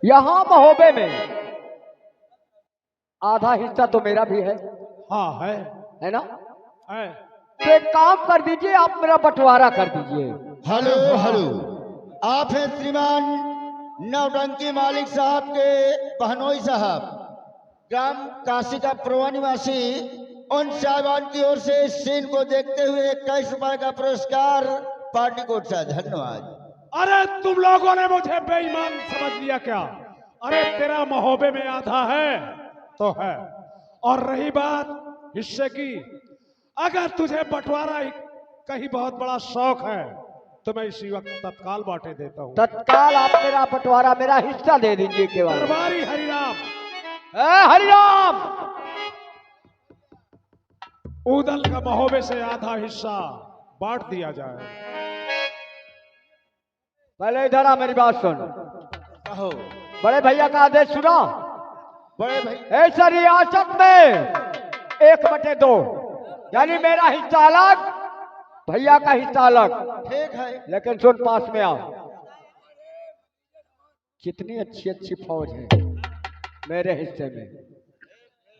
यहाँ महोबे में आधा हिस्सा तो मेरा भी है। हाँ है ना? है। तो एक काम कर दीजिए, आप मेरा बंटवारा कर दीजिए। हेलो हेलो, आप हैं श्रीमान नौटंकी मालिक साहब के बहनोई साहब, ग्राम काशी का पूर्व निवासी। उन साहबान की ओर से इस सीन को देखते हुए 21 रुपए का पुरस्कार पार्टी कोट से। धन्यवाद। अरे तुम लोगों ने मुझे बेईमान समझ लिया क्या? अरे तेरा महोबे में आधा है तो है, और रही बात हिस्से की, अगर तुझे बंटवारा का ही बहुत बड़ा शौक है तो मैं इसी वक्त तत्काल बांटे देता हूँ। तत्काल आप मेरा बंटवारा, मेरा हिस्सा दे दीजिए केवल। दरबारी हरिराम, हरिराम, ऊदल का महोबे से आधा हिस्सा बांट दिया जाए। पहले इधर आ, मेरी बात सुन। कहो बड़े भैया का आदेश सुना। बड़े भाई। ऐसा रियासत में 1/2, यानी मेरा हिस्सा अलग, भैया का हिस्सा अलग। ठीक है। लेकिन सुन, पास में आओ। कितनी अच्छी अच्छी फौज है मेरे हिस्से में,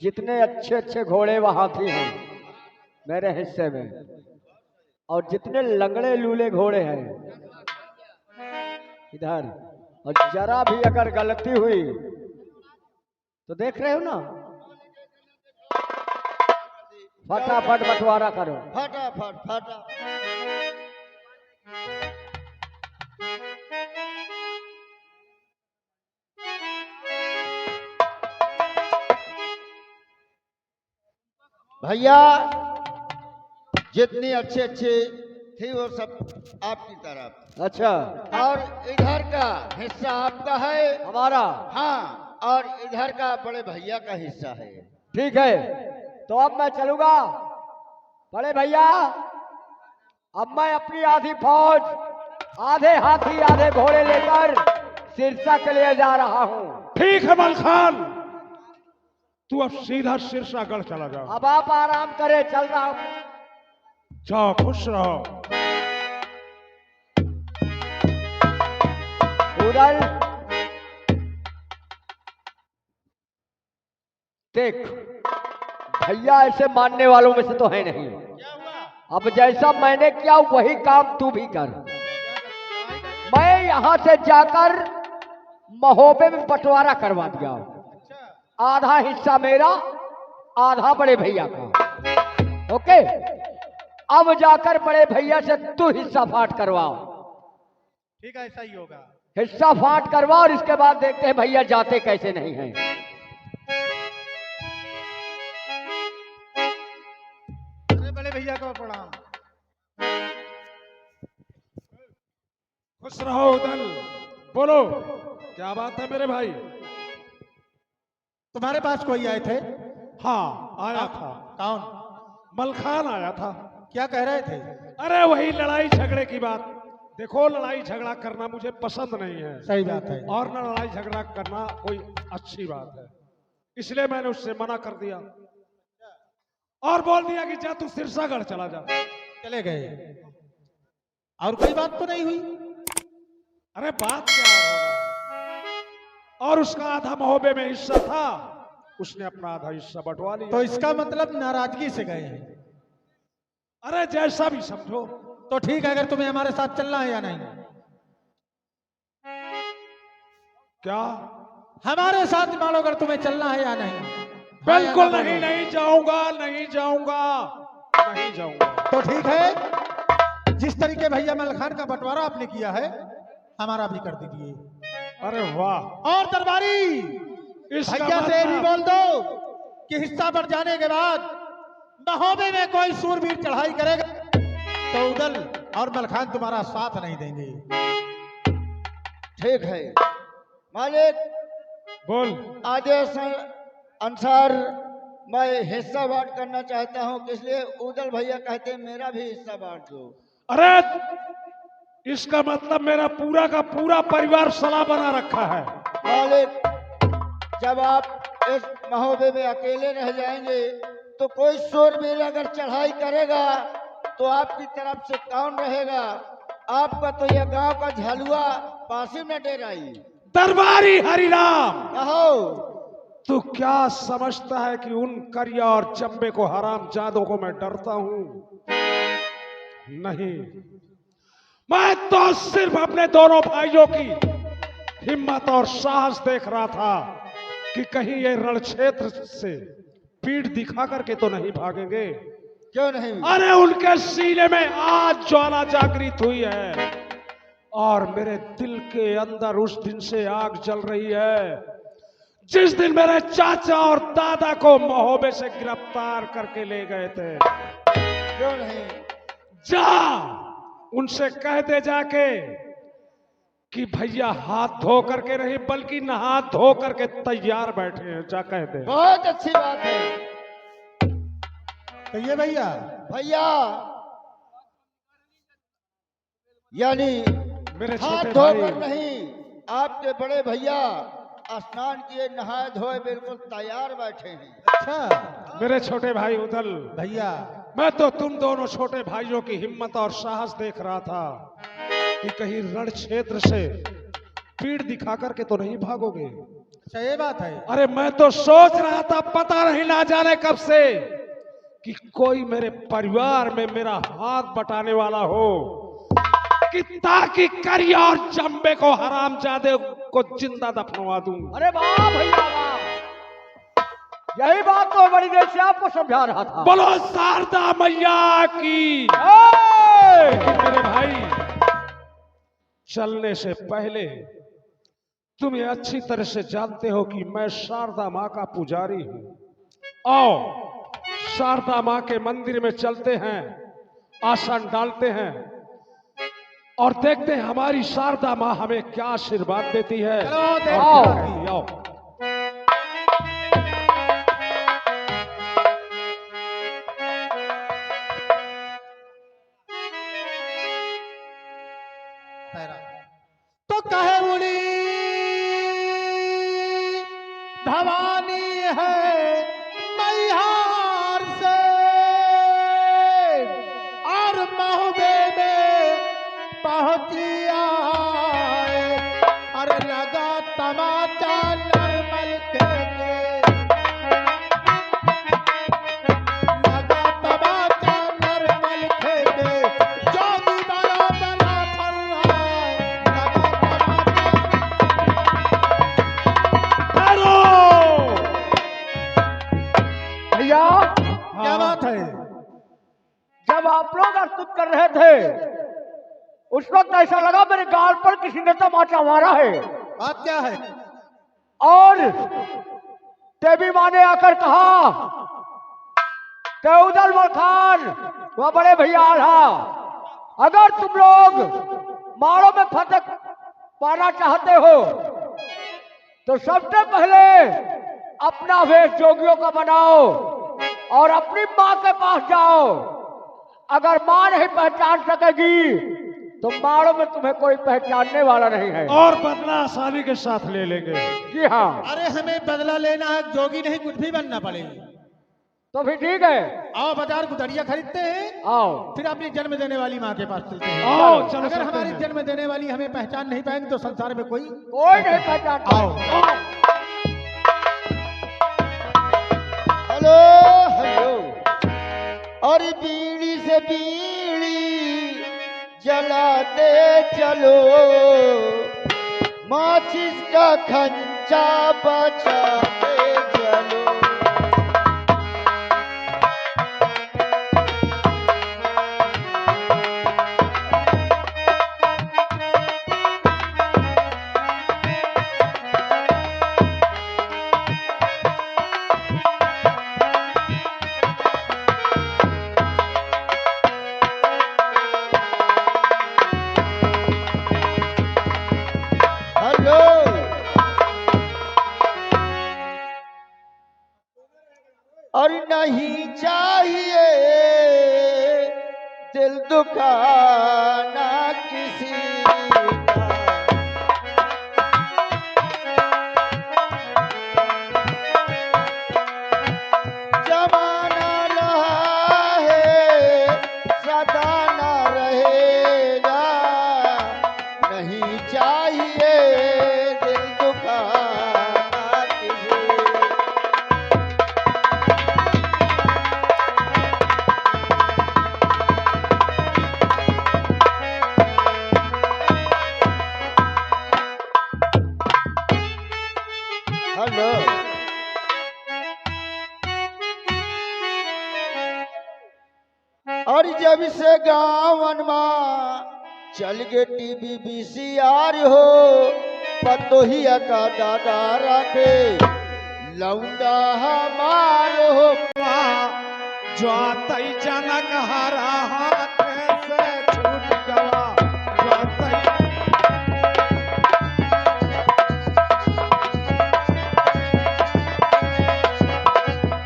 जितने अच्छे अच्छे घोड़े व हाथी हैं मेरे हिस्से में, और जितने लंगड़े लूले घोड़े हैं इधर। और जरा भी अगर गलती हुई तो देख रहे हो ना, फटाफट बंटवारा करो। फटाफट फटा। भैया जितनी अच्छे अच्छे थी वो सब आपकी तरफ। अच्छा, और इधर का हिस्सा आपका है। हमारा? हाँ, और इधर का बड़े भैया का हिस्सा है। ठीक है, तो अब मैं चलूंगा बड़े भैया। अब मैं अपनी आधी फौज, आधे हाथी आधे घोड़े लेकर सिरसा के लिए जा रहा हूँ। ठीक है मलखान, तू अब सीधा सिरसागढ़ चला जा। अब आप आराम करें, चल रहा हूँ। जाओ, खुश रहो। उदल, देख, भैया ऐसे मानने वालों में से तो है नहीं। अब जैसा मैंने किया वही काम तू भी कर। मैं यहां से जाकर महोबे में बंटवारा करवा दिया। आधा हिस्सा मेरा, आधा बड़े भैया का। ओके, अब जाकर बड़े भैया से तू हिस्सा फाट करवाओ। ठीक है, ऐसा ही होगा। हिस्सा फाट करवाओ, और इसके बाद देखते हैं भैया जाते कैसे नहीं हैं। अरे बड़े भैया को प्रणाम। खुश रहो उदल, बोलो क्या बात है मेरे भाई? तुम्हारे पास कोई आए थे? हाँ आया था। कौन? मलखान आया था। क्या कह रहे थे? अरे वही लड़ाई झगड़े की बात। देखो, लड़ाई झगड़ा करना मुझे पसंद नहीं है। सही बात है। और न लड़ाई झगड़ा करना कोई अच्छी बात है, इसलिए मैंने उससे मना कर दिया और बोल दिया कि जा तू सिरसागढ़ चला जा। चले गए, और कोई बात तो नहीं हुई? अरे बात क्या होगा, और उसका आधा महोबे में हिस्सा था, उसने अपना आधा हिस्सा बंटवा लिया। तो इसका मतलब नाराजगी से गए हैं? अरे जैसा भी समझो। तो ठीक है, अगर तुम्हें हमारे साथ चलना है या नहीं? क्या? हमारे साथ मानो, अगर तुम्हें चलना है या नहीं? बिल्कुल नहीं, नहीं जाऊंगा, नहीं जाऊंगा, नहीं जाऊंगा। तो ठीक है, जिस तरीके भैया मलखान का बंटवारा आपने किया है, हमारा भी कर दीजिए। अरे वाह। और दरबारी भैया से भी बोल दो कि हिस्सा बढ़ जाने के बाद महोबे में कोई सूरवीर चढ़ाई करेगा तो उदल और मलखान तुम्हारा साथ नहीं देंगे। ठीक है मालिक, बोल। आदेश अनुसार मैं हिस्सा बांट करना चाहता हूं, इसलिए उदल भैया कहते हैं मेरा भी हिस्सा बांट दो। अरे इसका मतलब मेरा पूरा का पूरा परिवार सलाह बना रखा है। मालिक, जब आप इस महोबे में अकेले रह जाएंगे तो कोई शूरवीर अगर चढ़ाई करेगा तो आपकी तरफ से कौन रहेगा? आपका तो यह गांव का झलुआ पासिम न डेराई। दरबारी हरिराम, कहो। तू क्या समझता है कि उन करिया और चंबे को हराम जादों को मैं डरता हूं? नहीं, मैं तो सिर्फ अपने दोनों भाइयों की हिम्मत और साहस देख रहा था कि कहीं ये रण क्षेत्र से पीठ दिखा करके तो नहीं भागेंगे। क्यों नहीं? अरे उनके सीने में आज ज्वाला जागृत हुई है और मेरे दिल के अंदर उस दिन से आग जल रही है जिस दिन मेरे चाचा और दादा को महोबे से गिरफ्तार करके ले गए थे। क्यों नहीं? जा उनसे कह दे जाके कि भैया हाथ धो करके नहीं बल्कि नहा धो करके तैयार बैठे हैं। जा कह दे। बहुत अच्छी बात है कहिए भैया। भैया, यानी मेरे हाथ छोटे धोकर भाई, नहीं, आपके बड़े भैया स्नान किए नहाए धोए बिल्कुल तैयार बैठे हैं। अच्छा मेरे छोटे भाई उदल, भैया, मैं तो तुम दोनों छोटे भाइयों की हिम्मत और साहस देख रहा था कि कहीं रण क्षेत्र से पीठ दिखा करके तो नहीं भागोगे। अच्छा ये बात है। अरे मैं तो सोच रहा था, पता नहीं ना जाने कब से, कि कोई मेरे परिवार में मेरा हाथ बटाने वाला हो कि ताकि करिया और चंबे को हरामजादे को जिंदा दफनवा दूं। अरे वाह भैया वाह, यही बात तो बड़ी देर से आपको समझा रहा था। बोलो शारदा मैया की। ए! लेकिन मेरे भाई, चलने से पहले तुम ये अच्छी तरह से जानते हो कि मैं शारदा माँ का पुजारी हूं। आओ शारदा माँ के मंदिर में चलते हैं, आसन डालते हैं और देखते हैं हमारी शारदा माँ हमें क्या आशीर्वाद देती है। चलो, देखते आओ हैं। आओ। तो कहे उड़ी भवानी है मैहार से और महोबे में पहुंची आए। अरे लगा तमाचा नरमल के लगा तमाचा नरमल के जोगी बड़ा बना फर्रा भैया क्या बात है? जब आप लोग अर्पित कर रहे थे उस वक्त ऐसा लगा मेरे गाल पर किसी ने तमाचा मारा है। बात क्या है? और देवी माँ ने आकर कहा तेउदल खान वह बड़े भैया आल्हा, अगर तुम लोग मारों में फतक पाना चाहते हो तो सबसे पहले अपना वेश जोगियों का बनाओ और अपनी माँ के पास जाओ। अगर माँ नहीं पहचान सकेगी तो मारो में तुम्हें कोई पहचानने वाला नहीं है। और बदला आसानी के साथ ले लेंगे। जी हाँ, अरे हमें बदला लेना है, जोगी नहीं कुछ भी बनना पड़ेगा। तो फिर ठीक है, आओ बाजार गुदड़िया खरीदते हैं, आओ। फिर अपनी जन्म देने वाली माँ के पास चलते हैं। आओ चलो अगर चलते हमारी हैं। जन्म देने वाली हमें पहचान नहीं पाएंगे तो संसार में कोई कोई नहीं पहचान। आओ। हेलो हेलो, और बीड़ी से बीड़ी जलाते चलो, माचिस का खंचा बचाते चलो। हेलो, और नहीं चाहिए दिल दुखाना किसी का। जमाना रहा है सदा ना रहेगा, नहीं चाहिए दिल लो। और जब से गाँवन माँ चल गे टीवी बीसीआर हो, पतोहिया का दादा रखे लौंडा हमार हो। ज्वातई जनक हरा हाथ से छूट गवा, ज्वातई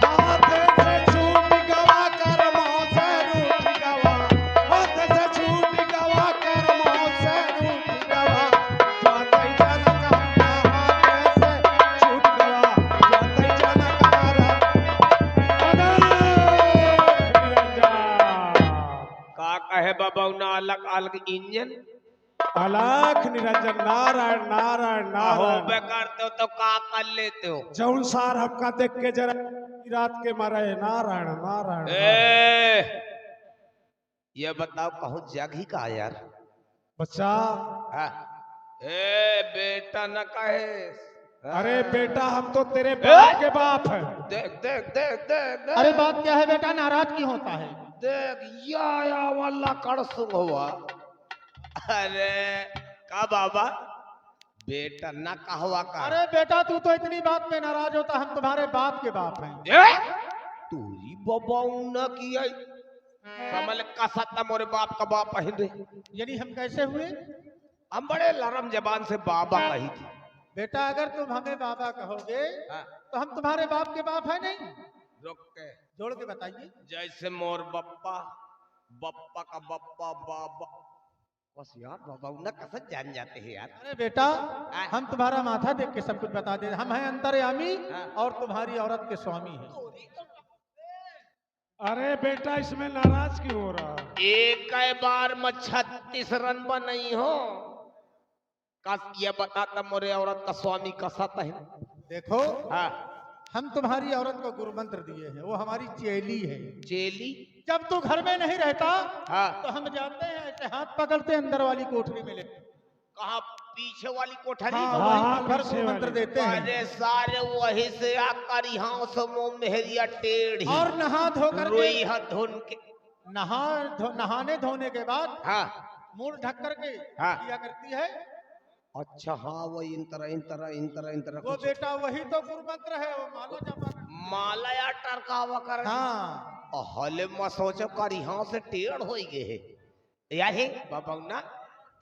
हाथ से छूट गवा, कर्मों से रूठ गवा, हाथ से छूट गवा, कर्मों से रूठ गवा, ज्वातई जनक हरा हाथ से छूट गवा, ज्वातई जनक हरा का कहे बबौना अलग अलग इंजन अलख निरंजन नारायण नारायण हो नारायण। करते हो तो का कर लेते हो। जौन सार हमका देख के जरा रात के मारे नारायण नारायण। ये बताओ कहूँ जग ही का यार। बच्चा हाँ। ए बेटा न कहे। अरे बेटा हम तो तेरे बाप के बाप हैं। देख देख देख देख देख अरे बात क्या है बेटा, नाराज क्यों होता है? देख या वाला कड़सुंग हुआ। अरे का बाबा बेटा न कहवा का। अरे बेटा तू तो इतनी बात में नाराज होता, हम तुम्हारे बाप के बाप हैं। तूरी बबाऊ न किया समझ का सत्ता मोरे बाप का बाप है रे। यानी हम कैसे हुए? हम बड़े लरम जबान से बाबा कही थी। बेटा अगर तुम हमें बाबा कहोगे हाँ। तो हम तुम्हारे बाप के बाप है नहीं? रुक के जोड़ के बताइए। जैसे मोर बप्पा बप्पा का बप्पा बाबा बस यार बाबा उन्हें कसम जान जाते हैं यार। अरे बेटा हम तुम्हारा माथा देख के सब कुछ बता दे, हम हैं अंतर्यामी हाँ। और तुम्हारी औरत के स्वामी हैं। अरे बेटा इसमें नाराज क्यों हो रहा? एक बार में 36 रन बनाई हो। कस ये बताता मोरे औरत का स्वामी कसा है। देखो हाँ। हम तुम्हारी औरत को गुरु मंत्र दिए हैं, वो हमारी चेली है। चेली। जब तू घर में नहीं रहता हाँ। तो हम जाते हैं ऐसे हाथ पकड़ते अंदर वाली कोठरी में लेते। कहा पीछे वाली कोठरी। हाँ, हाँ, वहीं पर पीछे गुरु मंत्र वाली। देते हैं अरे सारे वही से आकर यहाँ से मुंह मेहरिया टेढ़ी और नहा धोकर रोई हाथ धुन के। नहाने धोने के बाद हाँ। मुंह ढक करके हाँ। किया करती है। अच्छा हाँ वो इन तरह वो बेटा वही तो गुरु मंत्र है, वो माला जपा। माला या टरकावा कर। हाँ हले में सोचो कर यहाँ से टेढ़ हो गए यार। हे बाबा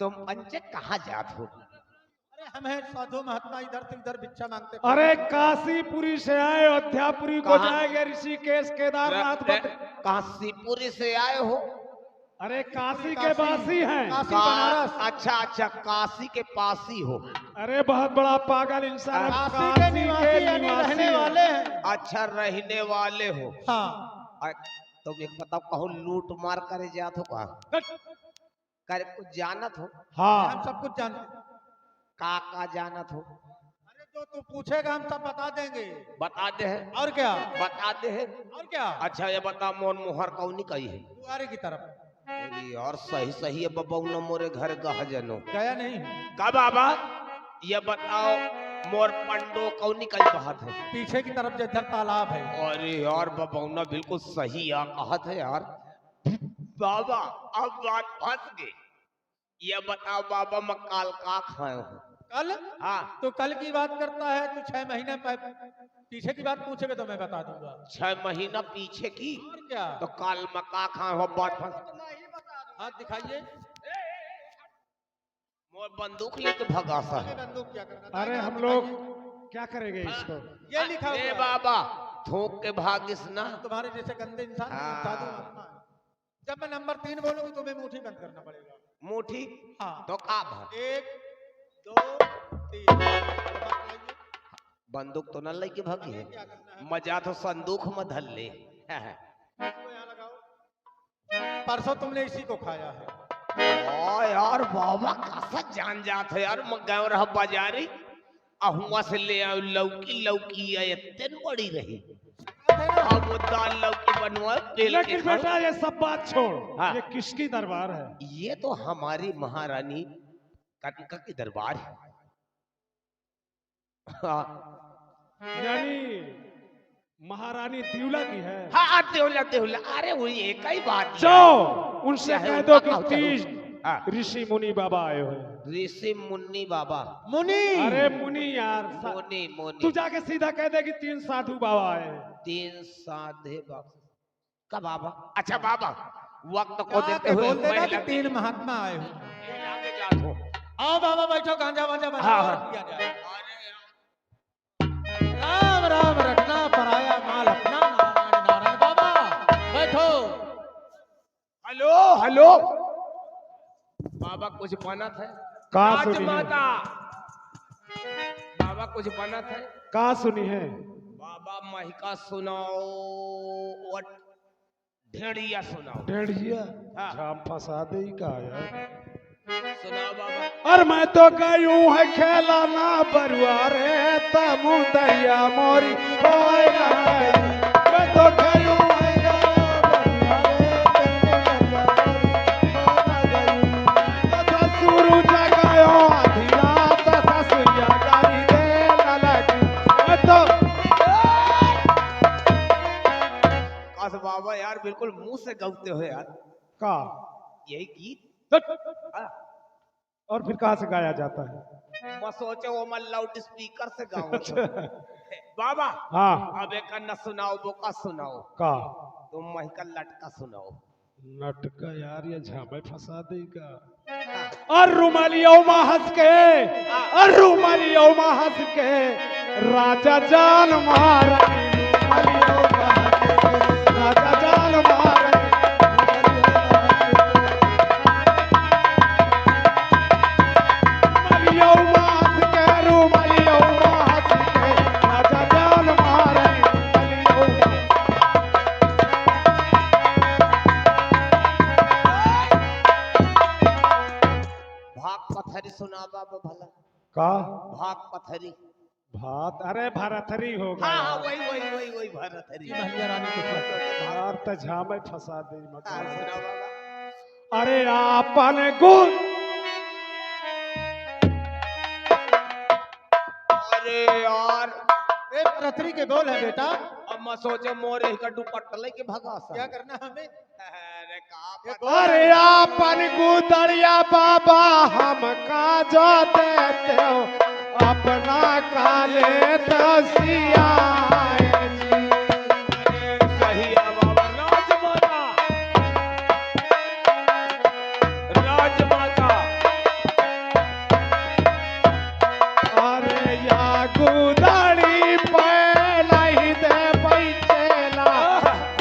तुम पंचे कहाँ जात हो? अरे हम हैं साधु महात्मा, इधर से उधर भिक्षा मांगते। अरे काशीपुरी से आए, अयोध्यापुरी को कहाँ? जाएंगे, ऋषिकेश केदारनाथ बद्री। काशीपुरी से आए हो? अरे काशी के वासी हैं। काशी बनारस। अच्छा अच्छा काशी के पास ही हो। अरे बहुत बड़ा पागल इंसान है। काशी के निवासी यानी रहने वाले हैं। अच्छा रहने वाले हो। हाँ तुम एक बताओ कहो लूट मार करे जात हो कहा करे कुछ जानत हो? हाँ हम सब कुछ जानते हैं। का जानत हो? अरे जो तू पूछेगा हम सब बता देंगे। बता दे है। और क्या? बता दे है। और क्या? अच्छा ये बता मोर मुहर कौनी कही है? दुआरे की तरफ और सही सही है बबू न मोरे घर गहजनो गया नहीं हूँ। का बाबा ये बताओ मोर पंडो कौनी कई बात है? पीछे की तरफ जिधर तालाब है। अरे यार बबौना बिल्कुल सही या कहत है यार। बाबा अब बात फंस गई। ये बताओ बाबा मैं काल का खाए हूँ? कल? हाँ। तो कल की बात करता है, तू 6 महीने पीछे की बात पूछेगा तो मैं बता दूंगा। 6 महीना पीछे की? और क्या? तो काल में का खाए हो बात फंस। हाथ दिखाइए। मोर बंदूक लेके भगा सा है। बंदूक क्या करना? अरे हम लोग क्या करेंगे इसको? ये लिखा ए हुआ है। बाबा थोक के भागिस ना। तुम्हारे जैसे गंदे इंसान नहीं, हाँ। साधु महात्मा है। जब मैं नंबर 3 बोलूंगा तुम्हें मुट्ठी बंद करना पड़ेगा। मुठी हाँ तो का भर 1 2 3 बंदूक तो न लेके भागी है। क्या करना है? मजा तो संदूक में धर ले। इसको यहाँ लगाओ। परसों तुमने इसी को खाया है। ओ यार बाबा कैसा जान जात है यार। मैं गए रहा बाजारी अहुआ से ले आऊ लौकी लौकी इतने बड़ी रही। अब वो दाल लौकी बनवा तेल के लेकिन खाओ। बेटा ये सब बात छोड़, हाँ। ये किसकी दरबार है? ये तो हमारी महारानी कनका की दरबार है। हाँ। यानी महारानी दिवला की है। हाँ देवला देवला, अरे वही एक ही बात है। जाओ उनसे चाहे कह दो उनका कि कहो, चलो। 30 हाँ। ऋषि मुनि बाबा आए हुए हैं। ऋषि मुन्नी बाबा, मुनि अरे मुनि यार, मुनि मुनि, तू जाके सीधा कह दे कि 3 साधु बाबा आए हैं। 3 साधे बाबा का बाबा। अच्छा बाबा, वक्त को क्या देखते के हुए बोल देना मैं कि लग- 3 महात्मा आए हो। आगे जात हूँ। आओ बाबा बैठो, गांजा वांजा बनाओ हाँ, और हाँ। किया जाए। राम राम रटना पराया माल अपना, नारायण नारायण। बाबा बैठो। हेलो हेलो बाबा, कुछ बना था? का सुनी है? राजमाता बाबा, कुछ बना था? का सुनी है? बाबा महिका सुनाओ और भेड़िया सुनाओ। भेड़िया हाँ। झाम फंसा दे का यार। सुनाओ बाबा। और मैं तो गयूं है खेला ना बरुआ रे तमुदरिया मोरी होए ना गई। मैं तो गयूं है खेला बरुआ रे तमुदरिया मोरी होए ना गई। तो ससुरु जगायो आधी रात ससुरिया गारी दे ना लगी। मैं तो काश बाबा यार, बिल्कुल मुंह से गाते हो यार, का यही गीत। हाँ। और फिर कहाँ से गाया जाता है? मैं सोचे वो मैं लाउड स्पीकर से गाऊं तो। बाबा हाँ अब एक न सुनाओ, बोका सुनाओ, का तुम महिका लटका सुनाओ। नटका यार, ये झामे फंसा देगा। और रुमालियों में हंस के, और रुमालियों में हंस के राजा जान मारा। रुमालियों में हंस के राजा जान मारा। रुमालियों में हंस के, रुमालियों में हंस के राजा जान मारा। रुमालियों में भाग पथरी सुना बाबा भला। का भाग पथरी। भात, अरे भरथरी होगा। हाँ हाँ, वही वही वही वही भरथरी। महलिया रानी को सुना। यार तो झामे फंसा दे हाँ, मगर। सुनाओ बाबा। अरे आपन गुण अरे यार, एक रथरी के बोल है बेटा। अब मैं सोचे मोरे का दुपट्टा लेके भगा सा। क्या करना हमें? अरे ये का बोल अरे है। आपन गुदड़िया बाबा हमका जो देते हो अपना काले दसिया। सही है बाबा। राजमाता, राजमाता। अरे या गुदड़ी पहला ही दे बैठेला,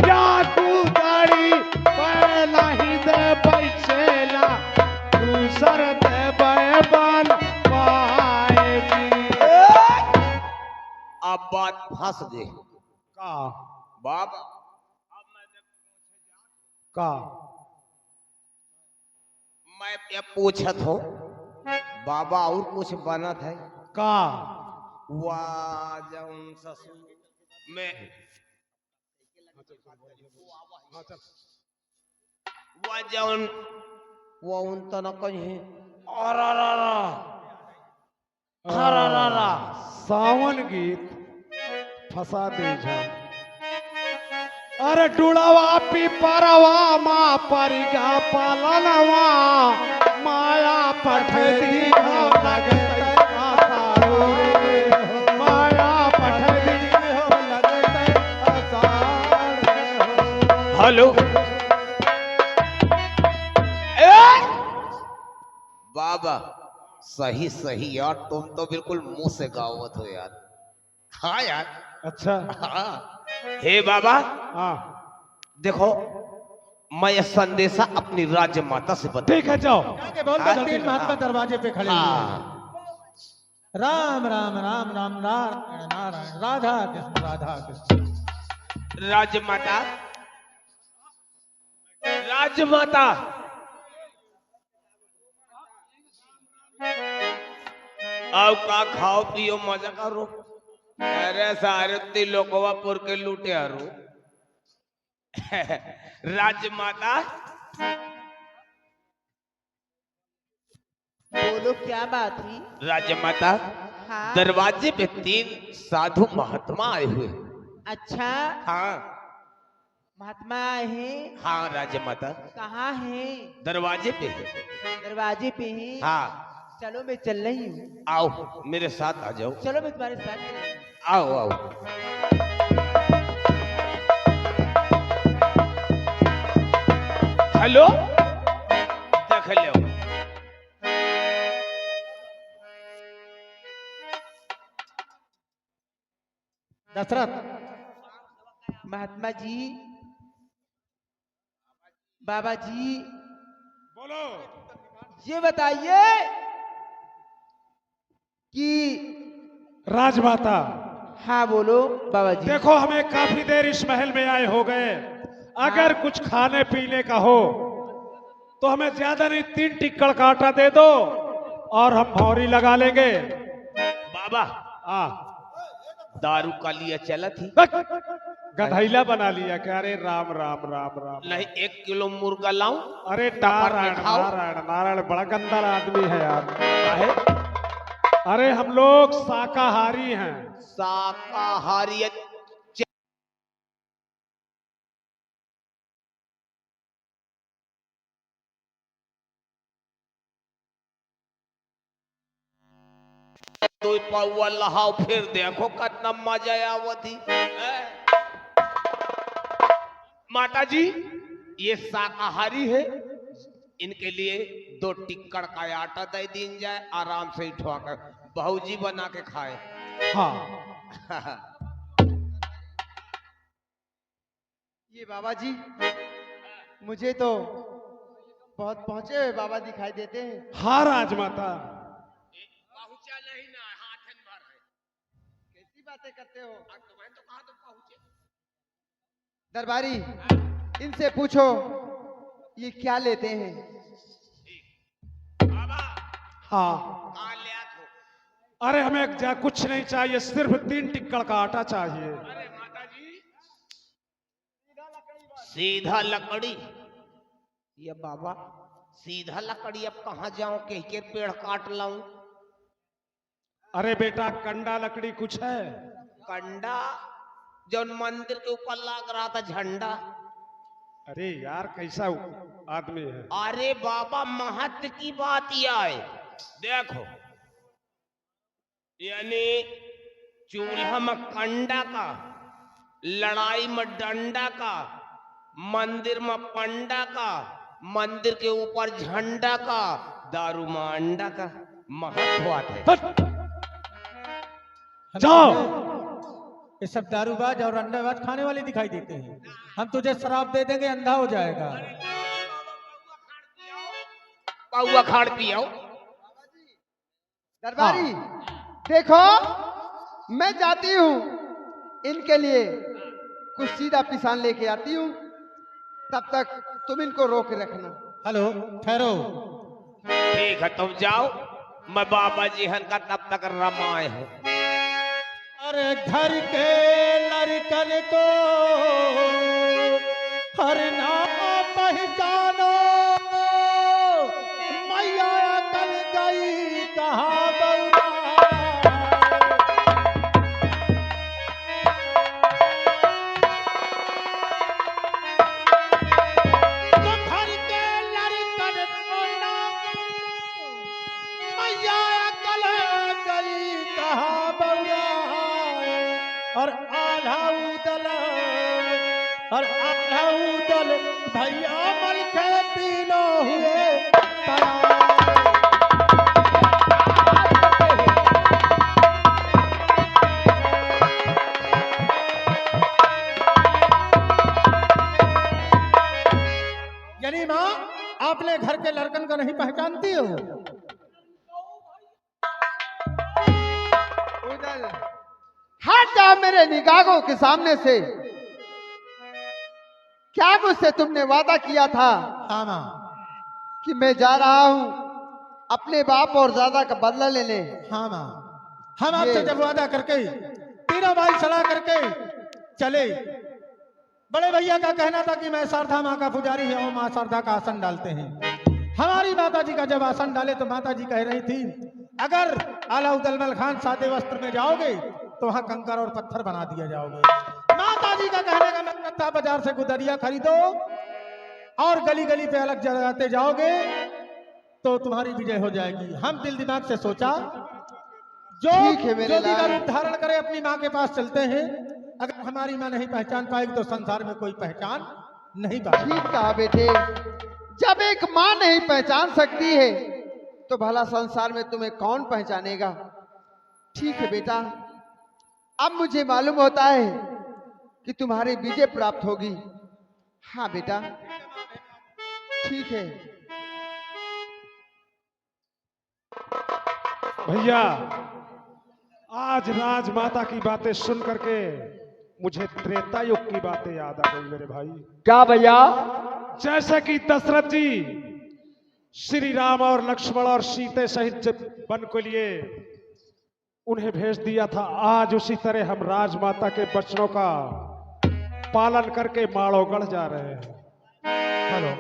या गुदड़ी पहला ही दे बैठेला, दूसर दे बैबन पाएगी। अब बात फंस गई का बाबा। का मैं ये पूछत हो बाबा, और कुछ बनत है? का वाह जौन ससुर में वाह जौन वो उन तो न कहीं। अरारारा। सावन गीत फंसा दे जा। अरे डुड़वा पिपरवा माँ परिगा पालनवा माया पठदी हो लगते आसारो रे। माया पठदी हो लगते आसारो। हेलो बाबा, सही सही यार, तुम तो बिल्कुल मुंह से गावत हो यार। हाँ यार। अच्छा हाँ। हे बाबा, हाँ देखो मैं ये संदेशा अपनी राज्य माता से बता। ठीक है जाओ। के बोल दो 3 महात्मा दरवाजे पे खड़े हैं। हाँ राम राम राम राम नारायण नारायण। राधा कृष्ण राधा कृष्ण। राजमाता, राजमाता। अब का खाओ पियो मजा करो। अरे सारे तिलोकवापुर के लूटे हरू। राजमाता, बोलो क्या बात है? राजमाता, हाँ। दरवाजे पे 3 साधु महात्मा आए हुए। अच्छा, हाँ महात्मा आए हैं। हाँ राजमाता, कहाँ हैं? दरवाजे पे है। दरवाजे पे हैं। हाँ चलो मैं चल रही हूँ। आओ मेरे साथ आ जाओ। चलो मैं तुम्हारे साथ चल रही हूँ। आओ आओ। हेलो, देख लो। दशरथ, महात्मा जी, बाबा जी, बोलो। ये बताइए कि राजमाता, हाँ बोलो बाबा जी। देखो हमें काफी देर इस महल में आए हो गए। अगर कुछ खाने पीने का हो तो हमें ज्यादा नहीं 3 टिक्कड़ का आटा दे दो और हम भौरी लगा लेंगे। बाबा आ दारू का लिया चला थी। गधैला बना लिया क्या? अरे राम राम राम राम। नहीं 1 किलो मुर्गा लाऊं? अरे नारायण नारायण नारायण, बड़ा गंदा आदमी है यार। है अरे हम लोग शाकाहारी हैं। शाकाहारी। तो पावा लहाओ, फिर देखो कितना मजा आवती। माता जी ये शाकाहारी है, इनके लिए 2 टिक्कड़ का आटा दे दीन जाए, आराम से उठवा कर भौजी बना के खाए। हाँ ये बाबा जी मुझे तो बहुत पहुंचे हुए बाबा दिखाई देते हैं। हाँ राजमाता। पहुंचा नहीं ना, हाथन भर है। कैसी बातें करते हो तुम्हें तो कहा तो पहुंचे। दरबारी, इनसे पूछो ये क्या लेते हैं। बाबा हाँ कहाँ ले आत हो? अरे हमें कुछ नहीं चाहिए, सिर्फ 3 टिक्कड़ का आटा चाहिए। अरे माता जी सीधा लकड़ी। ये बाबा सीधा लकड़ी अब कहाँ जाऊं, कह के पेड़ काट लाऊं? अरे बेटा कंडा लकड़ी कुछ है? कंडा जो मंदिर के ऊपर लग रहा था झंडा। अरे यार कैसा आदमी है। अरे बाबा महत्व की बात यह है, देखो यानी चूल्हा में कंडा का, लड़ाई में डंडा का, मंदिर में पंडा का, मंदिर के ऊपर झंडा का, दारू में अंडा का महत्व है। जाओ। ये सब दारूबाज और अंडाबाज खाने वाले दिखाई देते हैं। हम तुझे शराब दे देंगे, अंधा हो जाएगा। पाउआ खाड़ पियाओ। दरबारी देखो, मैं जाती हूँ इनके लिए कुछ सीधा पिसान लेके आती हूँ, तब तक तुम इनको रोक रखना। हेलो, ठहरो। ठीक है तुम जाओ, मैं बाबा जी हन का तब तक रमाए है। अरे घर के लड़कन को हर नाम पहचानो, मैया कल गई कहाँ बउरा। तो घर के लड़कन को मैया कल गई कहाँ बउरा। और आधा उदल भैया मल के तीनों हुए तैयार। यानी माँ आपने घर के लड़कन को नहीं पहचानती हो? उधर हट जाओ मेरे निगाहों के सामने से। क्या मुझसे तुमने वादा किया था हाँ माँ। कि मैं जा रहा हूँ अपने बाप और दादा का बदला लेने? हाँ माँ, हम आपसे जब वादा करके तीनों भाई सलाह करके चले, बड़े भैया का कहना था कि मैं शारदा माँ का पुजारी है और माँ शारदा का आसन डालते हैं। हमारी माता जी का जब आसन डाले तो माता जी कह रही थी अगर आला उदलमल खान सादे वस्त्र में जाओगे तो वहां कंकर और पत्थर बना दिया जाओगे। माता जी का कहने का मतलब था बाजार से गुदरिया खरीदो और गली गली पे अलग जगाते जाओगे तो तुम्हारी विजय हो जाएगी। हम दिल दिमाग से सोचा जो ठीक है मेरे जो भी लाल। रूप धारण करे अपनी माँ के पास चलते हैं। अगर हमारी माँ नहीं पहचान पाएगी तो संसार में कोई पहचान नहीं पाएगी। ठीक कहा बेटे, जब एक माँ नहीं पहचान सकती है तो भला संसार में तुम्हें कौन पहचानेगा। ठीक है बेटा, अब मुझे मालूम होता है कि तुम्हारी विजय प्राप्त होगी। हाँ बेटा, ठीक है। भैया, आज राजमाता की बातें सुन करके मुझे त्रेता युग की बातें याद आ गई मेरे भाई। क्या भैया? जैसे कि दशरथ जी श्री राम और लक्ष्मण और सीते सहित जब वन के लिए उन्हें भेज दिया था, आज उसी तरह हम राजमाता के वचनों का पालन करके माड़ोगढ़ जा रहे हैं। हेलो।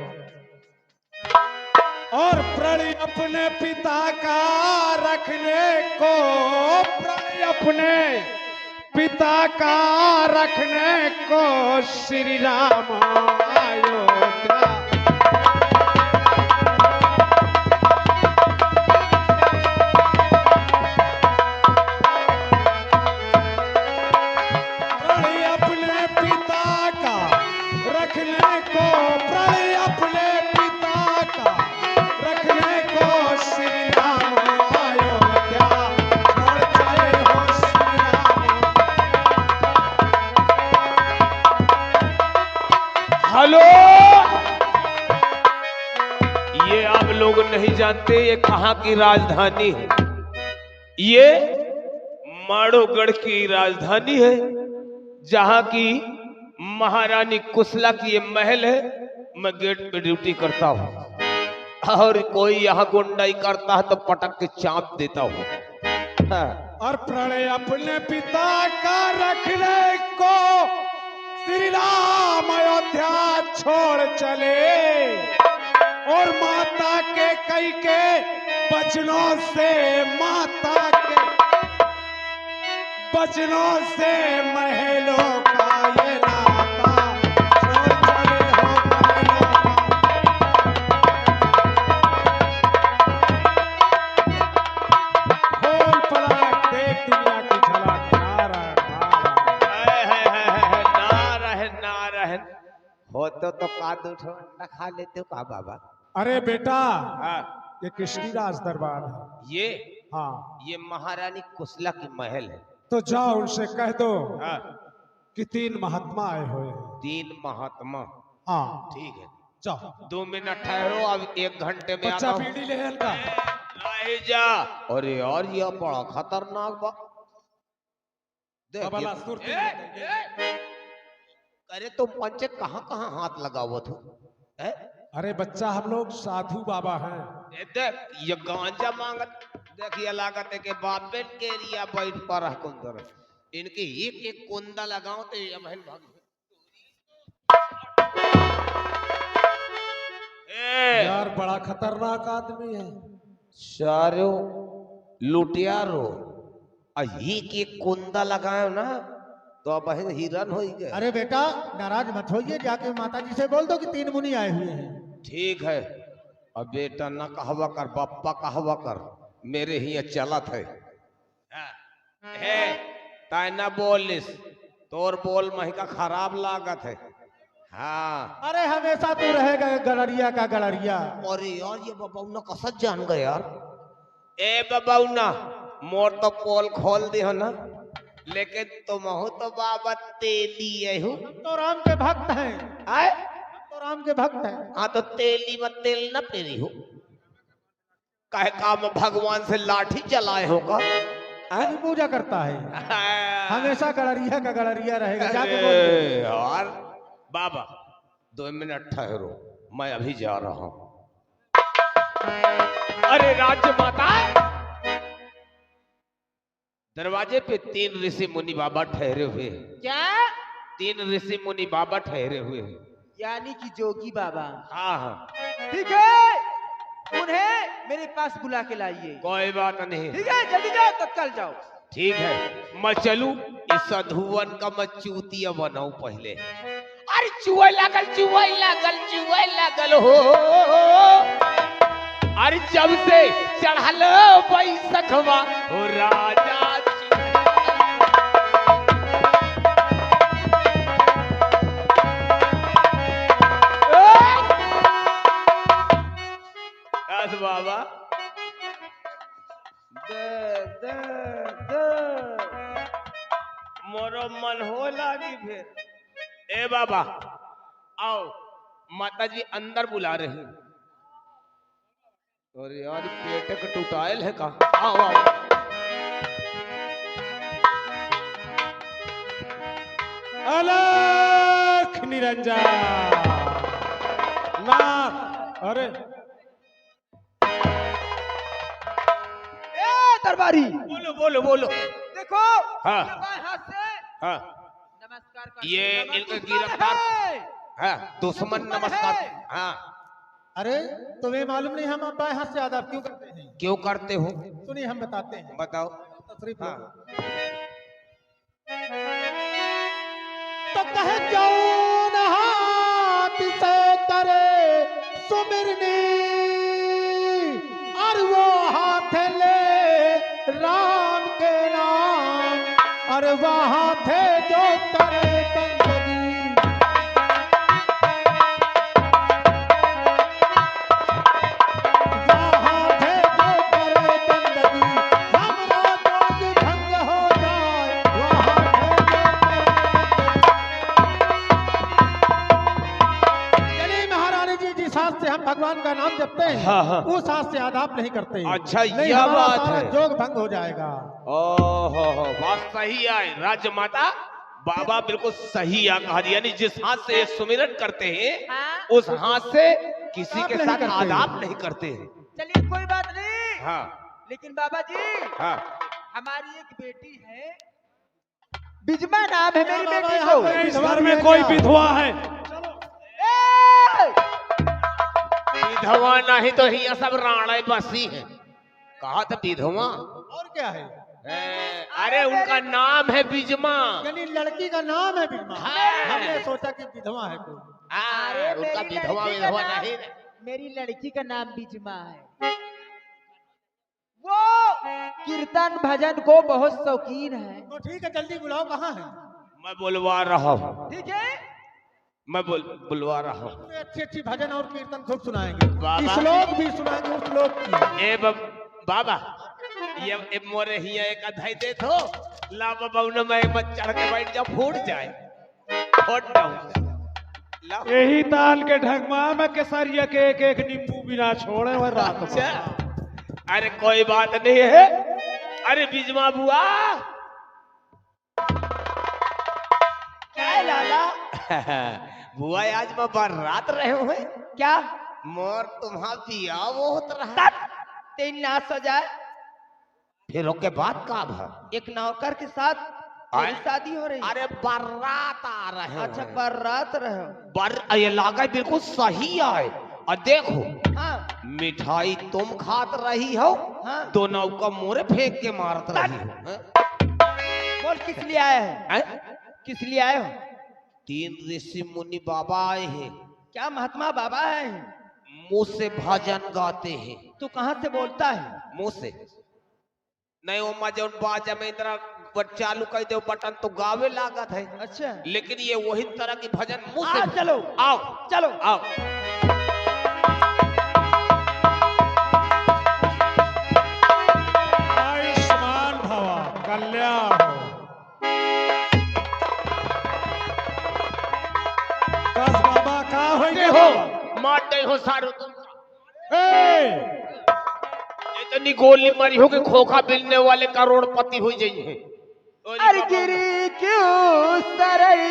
और प्रण अपने पिता का रखने को, प्रण अपने पिता का रखने को श्री राम अयोध्या। प्रण अपने पिता का रखने को, प्रण अपने पिता का रखने को श्री राम अयोध्या छोड़ चले हो श्री राम। हेलो, ये आप लोग नहीं जानते ये कहाँ की राजधानी है। ये माड़ोगढ़ की राजधानी है, जहाँ की महारानी कुशला की ये महल है। मैं गेट पे ड्यूटी करता हूँ और कोई यहाँ गुंडाई करता है तो पटक के चाप देता हूँ। हाँ। और प्रणय अपने पिता का रखने को श्री राम अयोध्या छोड़ चले और माता के कई के बचनों से, माता के बचनों से महलों का ये नाता छोड़ चले हो महलों का। खोल पलक देख दुनिया की झलक, नारायण होते तो काद उठो अंडा खा लेते हो का बाबा। अरे बेटा, हाँ, ये किसकी राज दरबार है? ये हाँ, ये महारानी कुशला की महल है। तो जाओ उनसे कह दो हाँ, कि 3 महात्मा आए हुए हैं। 3 महात्मा। हाँ, ठीक है, जाओ। 2 मिनट ठहरो, अब 1 घंटे में आता बच्चा हूँ। पीढ़ी ले का। नहीं जा। अरे यार ये बड़ा खतरनाक बा। देख बाबा ये- ला सुरती अरे तुम पंचे कहाँ कहाँ हाथ लगाओ थे? अरे बच्चा, हम लोग साधु बाबा हैं। देख ये गांजा मांगत, देखिए लागत है कि बापेन के एरिया बैठ पर है कुंदर। इनकी एक एक कुंदा लगाओ तो ये महल भाग। यार बड़ा खतरनाक आदमी है। सारो लुटियारो एक एक कुंदा लगाओ ना तो अब हिरन हो गए। अरे बेटा नाराज मत होइए, जाके माता जी से बोल दो कि 3 मुनि आए हुए हैं। ठीक है, अब बेटा ना कहवा कर, बप्पा कहवा कर, मेरे ही चलत है। ताय ना बोलिस, तोर बोल मही का खराब लागत है। हाँ। अरे हमेशा तू रहेगा गलरिया का गलरिया। अरे यार ये बबाउना कसत जान गए यार। ए बबाउना, मोर तो पोल खोल दी हो ना, लेकिन तुम हो तो बाबा तेली है हो। तो राम के भक्त हैं। आए? तो राम के भक्त हैं। हाँ तो तेली में तेल न पेरी हो, कहे काम भगवान से लाठी चलाए हो का? की पूजा करता है, हमेशा गलरिया का गलरिया रहेगा। जाके बोल अरे दो। यार बाबा 2 मिनट ठहरो, मैं अभी जा रहा हूं। अरे राज्य माता, दरवाजे पे 3 ऋषि मुनि बाबा ठहरे हुए हैं। क्या? 3 ऋषि मुनि बाबा ठहरे हुए हैं। यानी कि जोगी बाबा। हाँ हाँ। ठीक है, उन्हें मेरे पास बुला के लाइए। कोई बात नहीं। ठीक है, जल्दी जाओ, तत्काल जाओ। ठीक है, मैं चलू इस साधुवन का मैं चूतिया बनाऊ पहले। अरे चुआ लागल हो। अरे जब से चढ़ल बैसखवा हो राजा बाबा मोरो मन हो लागी फिर। ए बाबा आओ, माता जी अंदर बुला रही। अरे यार पेट का टूटायल है कहाँ? आओ आओ। अलख निरंजन नाथ। अरे दरबारी, बोलो बोलो बोलो। देखो, हाँ। ये बाएं हाथ से हाँ, नमस्कार का ये नमस्कार इनका दुश्मन गिरफ्तार। है। हाँ, दुश्मन दुश्मन नमस्कार। है। हाँ, अरे तुम्हें मालूम नहीं हम बाएं हाथ से आदाब क्यों करते हैं? क्यों करते हो? सुनिए हम बताते हैं। बताओ। तशरीफ लो। हाँ। तो कहे जौन हाथ से करे सुमिरनी, और वो हाथ ले राम के नाम, और वो हाथ जो करे बंदगी। वो हाथ जो करे बंदगी, हमरा जोग भंग हो जाए। वो हाथ जो चलिए महारानी जी, जिस हाथ से हम भगवान का नाम जपते हैं, हाँ, हाँ। उस हाथ से आदाब नहीं करते हैं। अच्छा, नहीं, यह हमारा बात सारा है। जोग भंग हो जाएगा। ओहो, बात सही है राजमाता। बाबा बिल्कुल सही आ कहा। यानी जिस हाथ से ये सुमिरन करते हैं, हाँ? उस हाथ से किसी आदाब के नहीं साथ करते। आदाब नहीं करते हैं। चलिए कोई बात नहीं। हाँ लेकिन बाबा जी, हाँ। हमारी एक बेटी है, बिजमा नाम है मेरी बाबा, बेटी यहाँ को। पे इस घर में कोई विधवा है? ए! विधवा नहीं तो ही सब राणे बसी है। कहा था विधवा? और क्या है? अरे उनका नाम है बिजमा। यानी लड़की का नाम है बिजमा। हाँ। हमने सोचा कि विधवा है कोई। हाँ, उनका मेरी विधवा लड़की का विधवा नाम- नहीं। मेरी लड़की का नाम बिजमा है। वो कीर्तन भजन को बहुत शौकीन है। तो ठीक है, जल्दी बुलाओ। कहाँ है? मैं बुलवा रहा हूँ। ठीक है, मैं बुलवा रहा हूँ। तुम्हें अच्छी अच्छी भजन और कीर्तन खूब सुनाएंगे। बाबा। श्लोक भी सुनाएंगे उस श्लोक की। ए बाबा, ये मोरे हिया एक अधाई दे दो। ला बाबा, उन्हें मैं मत चढ़ के बैठ जा, फूट जाए। फूट जाऊं। ला। यही ताल के ढगमा में केसरिया के एक एक नींबू बिना छोड़े और रात भर। अच्छा, अरे कोई बात नहीं है। अरे बिजमा बुआ, क्या है लाला? बुआ आज मैं बारात रहे हुए। क्या मोर तुम्हारा पिया वो होत रहा। तेरी नाच सजाए? फिर उसके बाद का भा? एक नौकर के साथ मेरी आए? शादी हो रही है। अरे बारात आ रहे अच्छा, हैं। बारात रहे। ये लागा बिल्कुल सही आए। और देखो, हाँ मिठाई तुम खात रही हो, हाँ। तो नौका मोरे फेंक के मारत रही हो। हैं? बोल, किस लिए आए हैं? हैं? किस लिए आए हो? 3 ऋषि मुनि बाबा आए हैं, क्या महात्मा बाबा है? मुंह से भजन गाते हैं। तू कहाँ से बोलता है? मुंह से नहीं, वो मजे बाजा में इतना चालू कर दो बटन तो गावे लागत है। अच्छा, लेकिन ये वही तरह की भजन मुंह से। आओ, चलो आओ चलो। आओ। आयुष्मान भवा, कल्याण हो। बस बाबा, का होइगे हो बाबा? मारते हो सारो तुम। ए, इतनी गोली मारी हो कि खोखा बिलने वाले करोड़पति हो जाइए। अरे गिरी क्यों सरई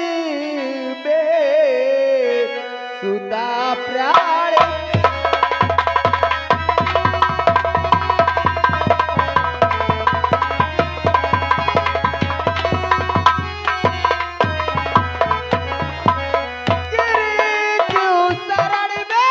में सुता प्राण, गिरी क्यों शरण में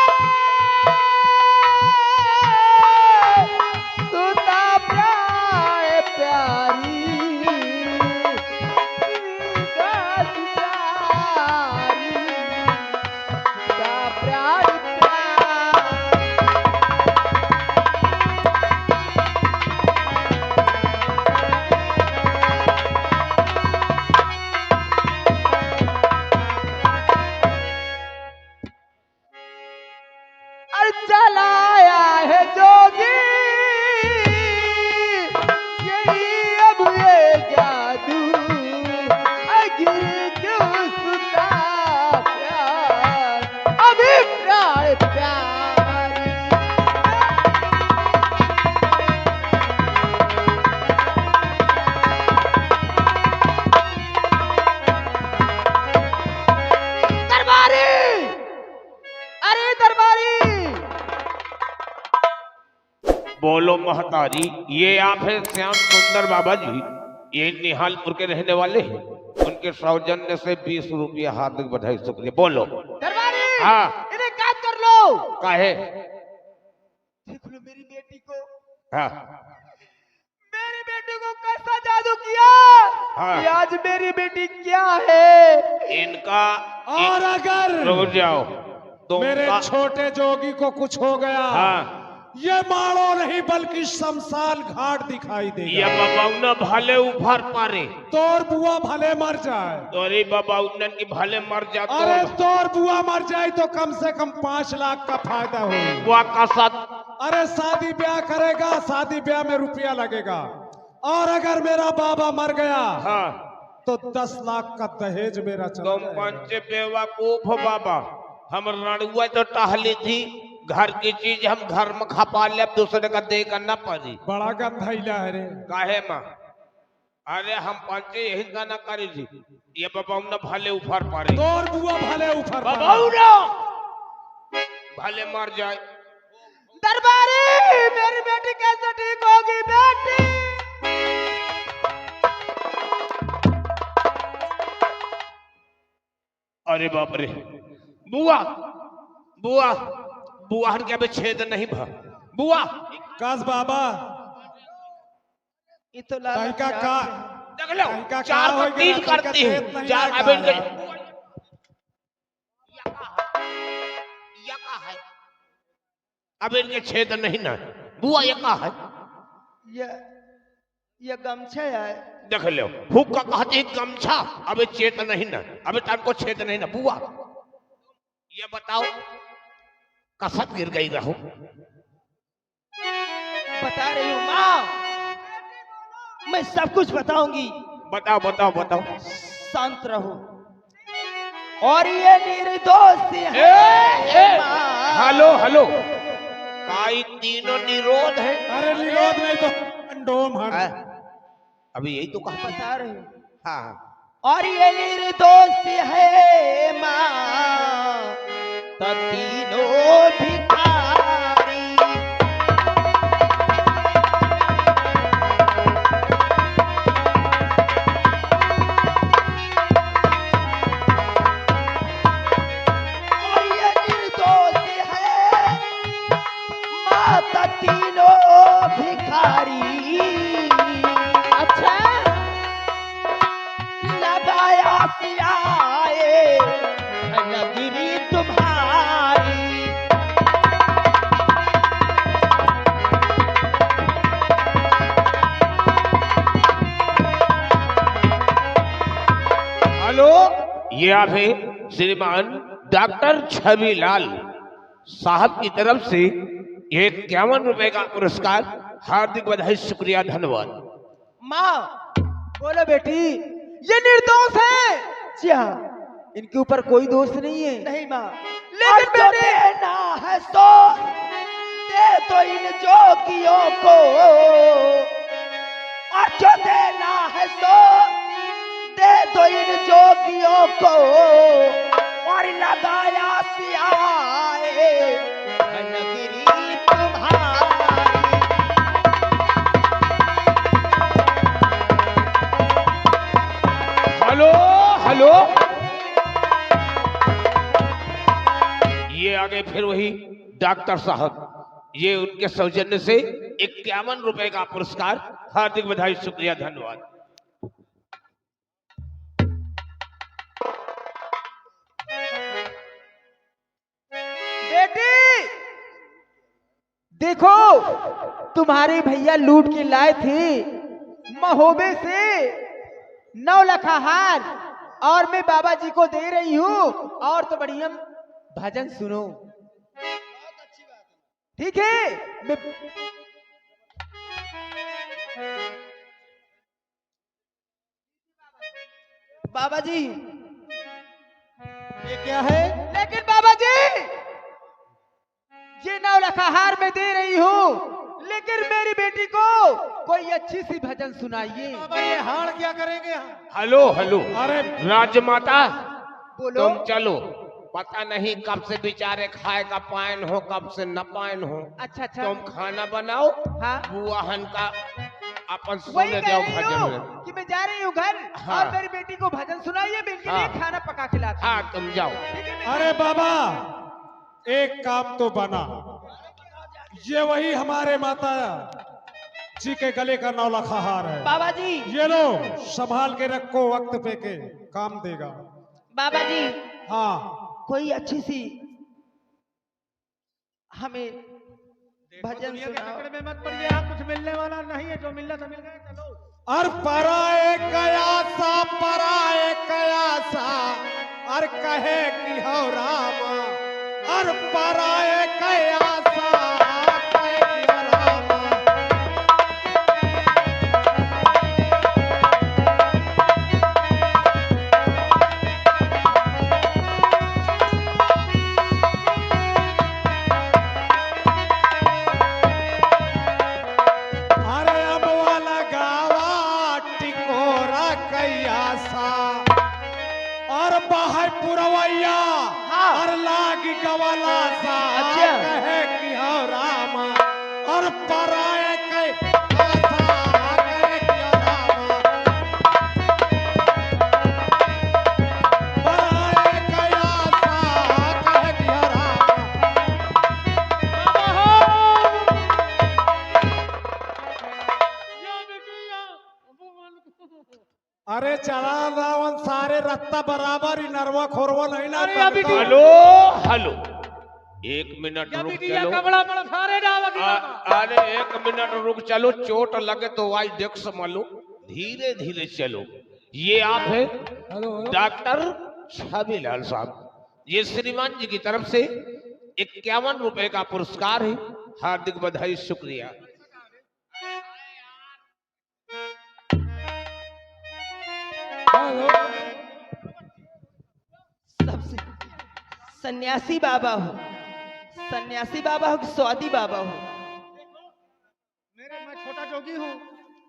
बोलो महतारी, ये आप है श्याम सुंदर बाबा जी, ये निहालपुर के रहने वाले हैं। उनके सौजन्य से 20 रुपया हार्दिक बधाई शुक्रिया। बोलो दरबारी, हाँ इन्हें काट कर लो। काहे? देख लो मेरी बेटी को, हाँ मेरी बेटी को कैसा जादू किया। हाँ। ये आज मेरी बेटी क्या है। इनका और अगर रुक जाओ मेरे तुमका छोटे जोगी को कुछ हो गया, हाँ ये मारो नहीं बल्कि शमशान घाट दिखाई ये देगा। बाबा उन्हें भले उभर पारे, तोर बुआ भले मर जाए, अरे बाबा उन्हें की भले मर जाते अरे तोर बुआ मर जाए तो कम से कम 5 लाख का फायदा हो। बुआ का साथ अरे शादी ब्याह करेगा, शादी ब्याह में रुपया लगेगा। और अगर मेरा बाबा मर गया हाँ तो 10 लाख का दहेज मेरा चला तुम जाएगा। पंच बेवकूफ बाबा, हम रणुआ तो टहली थी, घर की चीज हम घर में खपा ले, दूसरे का दे करना पड़ी। बड़ा गंधैला है रे। काहे माँ? अरे हम पंचे यही गाना करी थी, ये बाबा उन्हें भले उफर पारे, तोर बुआ भले ऊपर बाबा उन्हें भले मर जाए। दरबारी, मेरी बेटी कैसे ठीक होगी बेटी। अरे बाप रे, बुआ बुआ बुआ हन क्या छेद नहीं भा बुआ। काश बाबा ये तो लाला का का देख लो का चार का का हो तीन गया, करती का है, खेत नहीं चार लगा अबेन है। गई। या का है? अब इनके छेद नहीं ना बुआ, ये का है? ये गमछा है। देख लो हुक्का कहते हैं गमछा, अबे चेत नहीं ना, अबे तन को छेद नहीं ना बुआ। ये बताओ कसत गिर गई रहो। बता रही हूँ माँ, मैं सब कुछ बताऊंगी। बताओ बताओ बताओ। शांत रहो। और ये निर्दोष है माँ। हेलो हेलो, काई तीनों निरोध है। अरे निरोध नहीं तो कंडोम हट। अभी यही तो कहा। बता रही हूँ। हाँ और ये निर्दोष है माँ, तब तीनों भिखारी। और ये निर्दोष है माँ, तब तीनों भिखारी। अच्छा लगाया सियाए नगरी तुम्हारी। हेलो, ये आप है श्रीमान डॉक्टर छविलाल साहब की तरफ से ये 51 रुपए का पुरस्कार, हार्दिक बधाई शुक्रिया धन्यवाद। माँ बोलो बेटी, ये निर्दोष है। जी हाँ, इनके ऊपर कोई दोष नहीं है। नहीं माँ, लेकिन जो देना है सो दे तो इन जोगियों को, और जो देना है सो दे तो इन जोगियों को। और लगाया सियाए नगरी तुम्हारी। हेलो हेलो, ये आगे फिर वही डॉक्टर साहब, ये उनके सौजन्य से 51 रुपए का पुरस्कार, हार्दिक बधाई शुक्रिया धन्यवाद। बेटी देखो, तुम्हारे भैया लूट के लाए थे महोबे से 9 लाख हार, और मैं बाबा जी को दे रही हूँ। और तो बढ़िया भजन सुनो, ठीक है। बाबा जी ये क्या है? लेकिन बाबा जी ये 9 लाख हार मैं दे रही हूँ, लेकिन मेरी बेटी को कोई अच्छी सी भजन सुनाइए। बाबा ये हार क्या करेंगे हम? हेलो हेलो, अरे राजमाता बोलो। तुम चलो, पता नहीं कब से बेचारे खाए का पायन हो, कब से न पायन हो। अच्छा अच्छा। तुम खाना बनाओ, हाँ बुआहन का अपन वही सुने कह जाओ रही भजन हूँ में। कि मैं जा रही हूँ घर हाँ। और मेरी बेटी को भजन सुनाइए, मैं इनके लिए हाँ। खाना पका के लाती हूँ। हाँ तुम जाओ। ठीक है? अरे बाबा, एक काम तो बना, ये वही हमारे माता जी के गले का नौलखा हार है। बाबा जी, ये लो संभाल के रखो, वक्त पे के काम देगा। बाबा जी, हाँ कोई अच्छी सी हमें भजन सुनाओ। में मत पड़िए, आप कुछ मिलने वाला नहीं है, जो मिलना था मिल गया, चलो। और पराए कयासा, पराए कयासा, और कहे कि हो रामा, और पराए कयासा, कहे कि हो रामा। अरे अब वाला गावा टिकोरा कयासा, और बाहर पुरवैया, और लाग गवाला सा, अच्छा। कहे कि हो रामा, और पराए कयासा, कहे कि हो रामा, पराए कयासा, कहे कि हो रामा। अरे चला रावण सारे रत्ता बराबर ही, नरवा खोरवा नहीं ना करता। हेलो हेलो, 1 मिनट रुक चलो। अरे 1 मिनट रुक चलो, चोट लगे तो आई देख संभालो, धीरे धीरे चलो। ये आप है डॉक्टर छविलाल साहब, ये श्रीमान जी की तरफ से 51 रुपए का पुरस्कार है। हार्दिक बधाई, शुक्रिया। सबसे सन्यासी बाबा हो, सन्यासी बाबा हो कि स्वादी बाबा हो? मैं छोटा जोगी हूँ,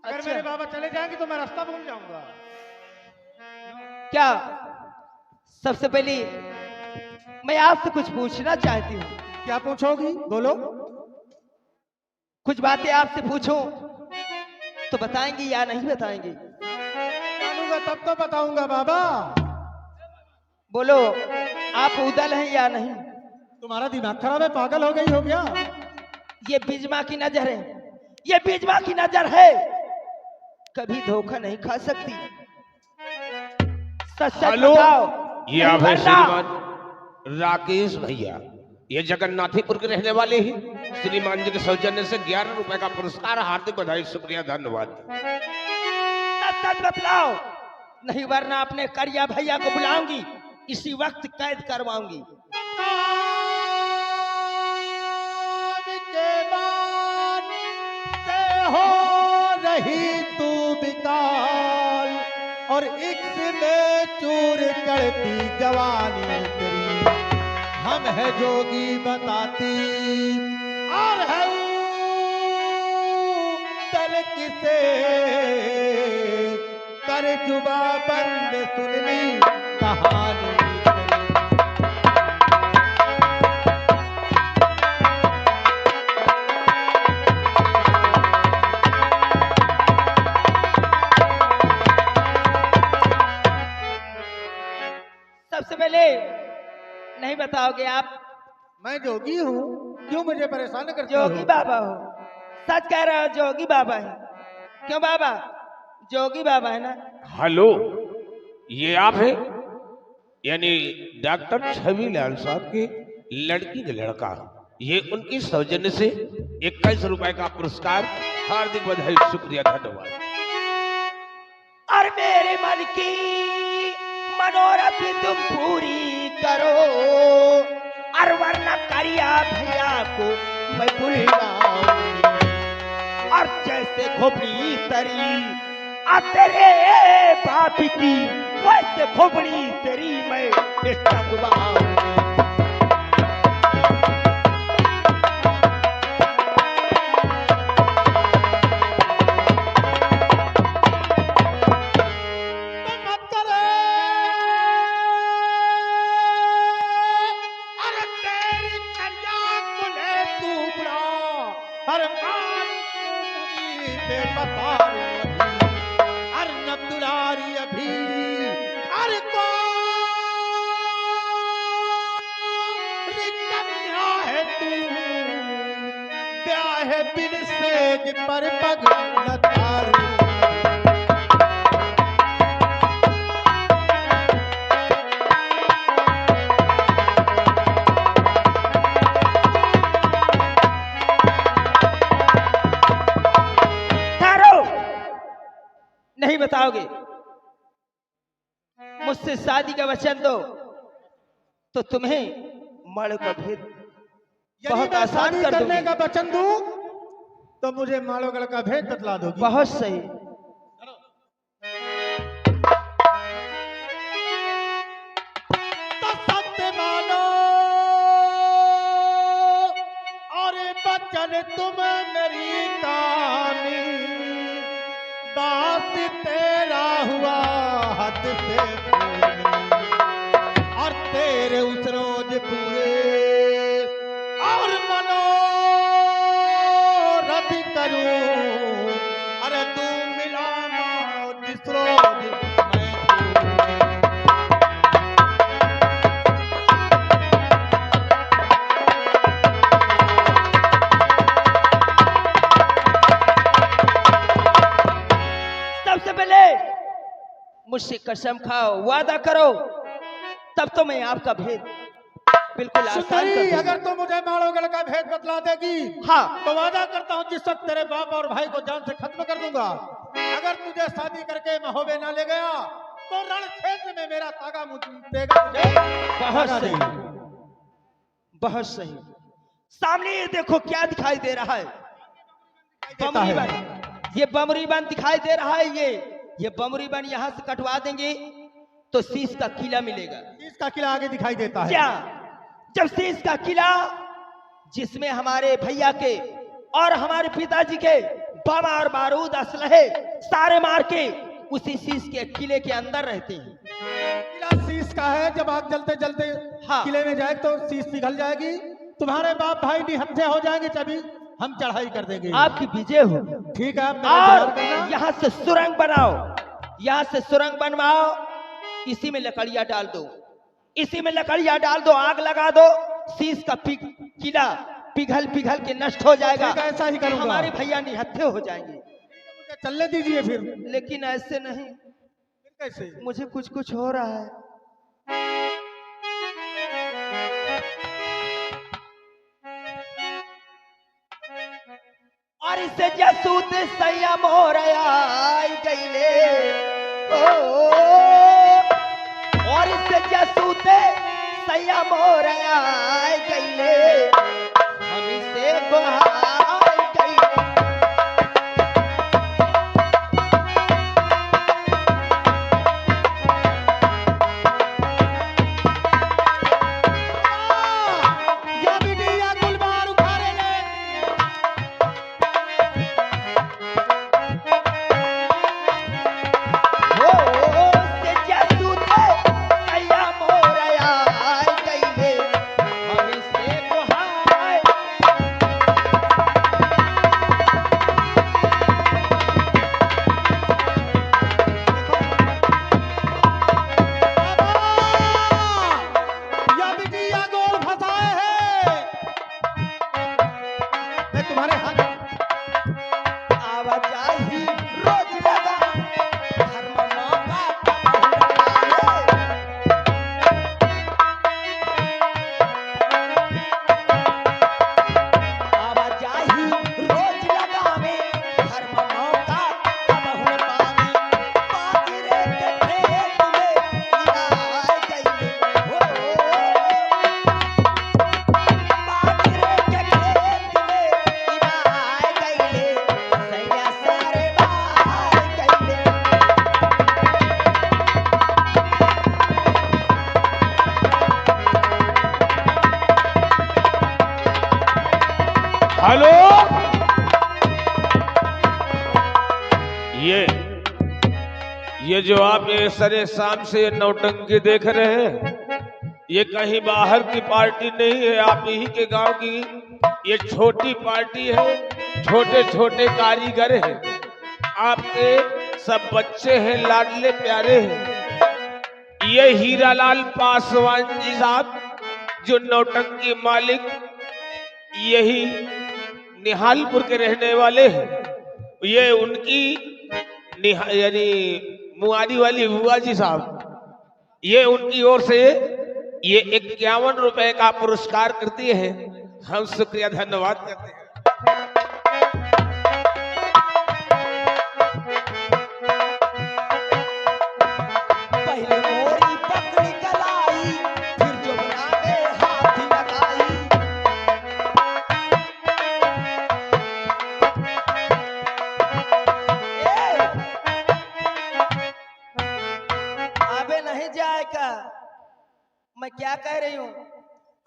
अगर अच्छा। मेरे बाबा चले जाएंगे तो मैं रास्ता भूल जाऊंगा। क्या सबसे पहले मैं आपसे कुछ पूछना चाहती हूँ। क्या पूछोगी, बोलो। कुछ बातें आपसे पूछूं तो बताएंगी या नहीं बताएंगी? जानूंगा तब तो बताऊंगा बाबा। बोलो, आप उदल हैं या नहीं? तुम्हारा दिमाग खराब है, पागल हो गई हो क्या? ये बीजमा की नजर है, ये बीजमा की नजर है, कभी धोखा नहीं खा सकती। सच सच हेलो, बताओ। ये नहीं आप है वरना- श्रीमान राकेश भैया, ये जगन्नाथीपुर के रहने वाले ही। श्रीमान जी के सौजन्य से 11 रुपए का पुरस्कार। हार्दिक बधाई, शुक्रिया, धन्यवाद। सच सच बतलाओ, नहीं वरना अपने करिया भैया को बुलाऊंगी, इसी वक्त कैद करवाऊंगी। के बाद से हो रही तू बिकाल, और इक्स में चूर करती जवानी तेरी, हम है जोगी बताती, और है तर किसे कर जुबा बंद सुननी कहानी तेरी। सबसे पहले नहीं बताओगे आप? मैं जोगी हूँ, क्यों मुझे परेशान करते हो? जोगी बाबा हो? सच कह रहे हो, जोगी बाबा है? क्यों बाबा, जोगी बाबा है ना? हेलो, ये आप है यानी डॉक्टर छविलाल साहब की लड़की का लड़का, ये उनकी सौजन्य से 21 रुपए का पुरस्कार। हार्दिक बधाई, शुक्रिया, धन्यवाद। और मेरे मन की मनोरथ तुम पूरी करो, और वरना करिया भैया को मैं बुलाऊंगी, और जैसे खोपड़ी तरी आ तेरे बाप की, वैसे खोपड़ी तेरी मैं टंगवाऊंगी। दुलारी अभी अरे कन्या है तू ब्याह बिन सेज पर पग न तारू। नहीं बताओगे, मुझसे शादी का वचन दो तो तुम्हें माड़ो का भेद बहुत आसान कर करने दूंगी। का वचन दूं तो मुझे माड़ोगढ़ का भेद बतला दोगी। बहुत सही। तो सत्य मानो और बचन तुम मेरी कानी बात तेरा हुआ हद से पूरी और तेरे उस रोज पूरे और मनोरथ करूं अरे तू मिला माओ जिस रोज मैं सबसे पहले मुझसे कसम खाओ, वादा करो, तब तो मैं आपका भेद बिल्कुल आसान कर सुंदरी, दूंगा। अगर तू मुझे माड़ोगढ़ का भेद बतला देगी हाँ। तो वादा करता हूँ जिस वक्त तेरे बाप और भाई को जान से खत्म कर दूंगा। अगर तुझे शादी करके महोबे ना ले गया तो रण क्षेत्र में मेरा तागा देगा तुझे। बहुत सही, बहुत सही। सामने ये देखो क्या दिखाई दे रहा है, बमरी बन। ये बमरी बन दिखाई दे रहा है। ये बमरी बन यहाँ से कटवा देंगे तो शीश का किला मिलेगा। शीश का किला आगे दिखाई देता है। क्या? जब शीश का किला जिसमें हमारे भैया के और हमारे पिताजी के बम और बारूद असलहे सारे मार के उसी शीश के किले के अंदर रहते हैं। किला शीश का है। जब आग जलते जलते हाँ। किले में जाए तो शीश पिघल जाएगी, तुम्हारे बाप भाई निहत्थे हो जाएंगे, तभी हम चढ़ाई कर देंगे। आपकी विजय हो। ठीक है, आप मेरा इंतजार और करना। यहाँ से सुरंग बनाओ, यहाँ से सुरंग बनवाओ, इसी में लकड़ियां डाल दो, इसी में लकड़ियां डाल दो, आग लगा दो, शीश का किला पिघल पिघल के नष्ट हो जाएगा। ठीक है, ऐसा ही करूंगा। हमारे भैया निहत्थे हो जाएंगे। मुझे चलने दीजिए फिर। लेकिन ऐसे नहीं, फिर कैसे? मुझे कुछ कुछ हो रहा है। और इसे जसूत सैया मोरया गईले और इसे जसूत सैया मोरया गईले हम इसे बहाय गईले। या बिटिया गुलबार उखाड़े ले। या बिटिया गोल फंसाए हैं। मैं तुम्हारे हाथ आवाजाही रोज लगा हर मौका आवाजाही रोज लगावे हर मौका कबहू पावे पागिरे के खेत में गिराए गईले हो पागिरे के खेत में गिराए गईले सैया सारे बाहर गईले। हेलो, ये जो आप ये सरे शाम से ये नौटंकी देख रहे हैं, ये कहीं बाहर की पार्टी नहीं है, आप यही के गांव की ये छोटी पार्टी है। छोटे छोटे कारीगर हैं, आपके सब बच्चे हैं, लाडले प्यारे हैं। ये हीरालाल पासवान जी साहब जो नौटंकी मालिक, यही निहालपुर के रहने वाले हैं। ये उनकी यानी मुआरी वाली बुआ जी साहब, ये उनकी ओर से ये 51 रुपए का पुरस्कार करती है। हम शुक्रिया धन्यवाद करते हैं। पहले मोरी पकड़ी कलाई, फिर जमुना में हाथ लगाई। अबे नहीं जाएगा, मैं क्या कह रही हूँ।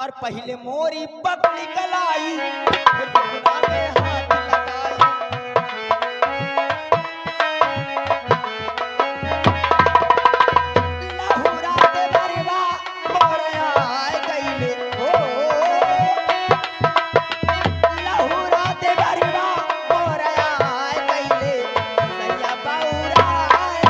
और पहले मोरी पकड़ी कलाई, फिर जमुना में हाथ लगाई। लहुरा दे बरवा मोरया आए गईले हो। लहुरा दे बरवा मोरया आए गईले, सैया बौरा आए।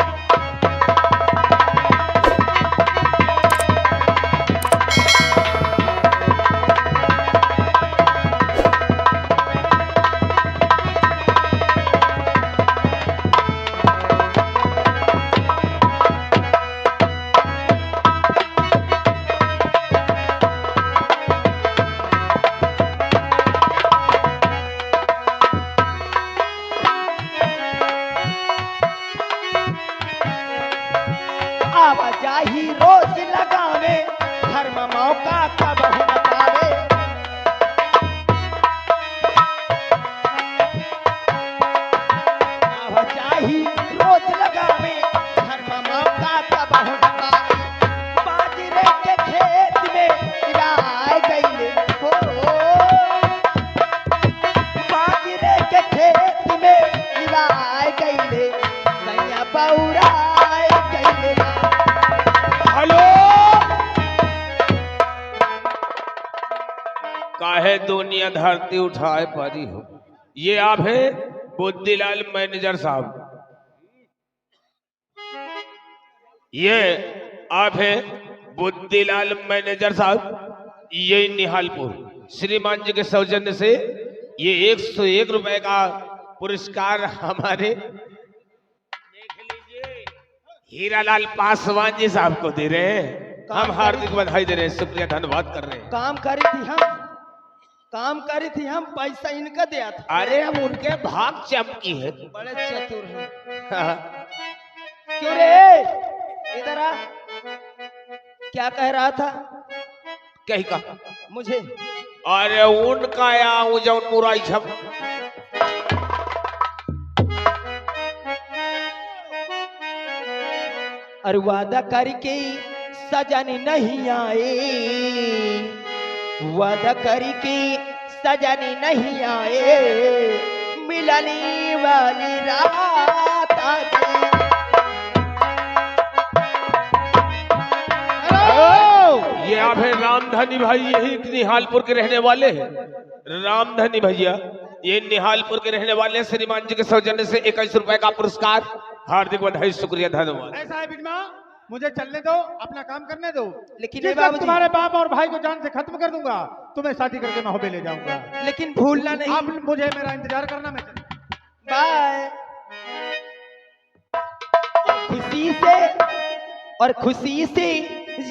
आवाजाही रोज लगावे, घर में मौका कब न पावे। आवाजाही रोज लगावे, घर में मौका कब न पावे। बाजरे के खेत में गिराए गईले हो। बाजरे के खेत में गिराए गईले, सैया बौरा गईले। हेलो, काहे दुनिया धरती उठाए परी हो। ये आप है बुद्धिलाल मैनेजर साहब, ये आप है बुद्धिलाल मैनेजर साहब, ये निहालपुर। श्रीमान जी के सौजन्य से ये 101 रुपए का पुरस्कार हमारे हीरालाल पासवान जी साहब को दे रहे हैं। हम हार्दिक बधाई दे रहे हैं, शुक्रिया धन्यवाद कर रहे हैं। काम करी थी हम, पैसा इनका दिया था। अरे हम उनके भाग चमकी है। बड़े चतुर हैं। क्यों रे, इधर आ। क्या कह रहा था? कही का मुझे अरे उनका या जौन मुराई छप और वादा करके सजन नहीं आए। वादा करके सजन नहीं आए, मिलने वाली रात आ गई। ये आप है रामधनी भाई, यही निहालपुर के रहने वाले हैं। रामधनी भैया ये निहालपुर के रहने वाले हैं। श्रीमान जी के सौजन्य से 21 रुपए का पुरस्कार, हार्दिक बधाई, शुक्रिया धन्यवाद। ऐसा है बिगमा, मुझे चलने दो, अपना काम करने दो। लेकिन जिस ये वक्त बाबूजी- तुम्हारे बाप और भाई को जान से खत्म कर दूंगा, तुम्हें शादी करके महोबे ले जाऊंगा। लेकिन भूलना नहीं। अब मुझे मेरा इंतजार करना, मैं चलता। बाय। खुशी से और खुशी से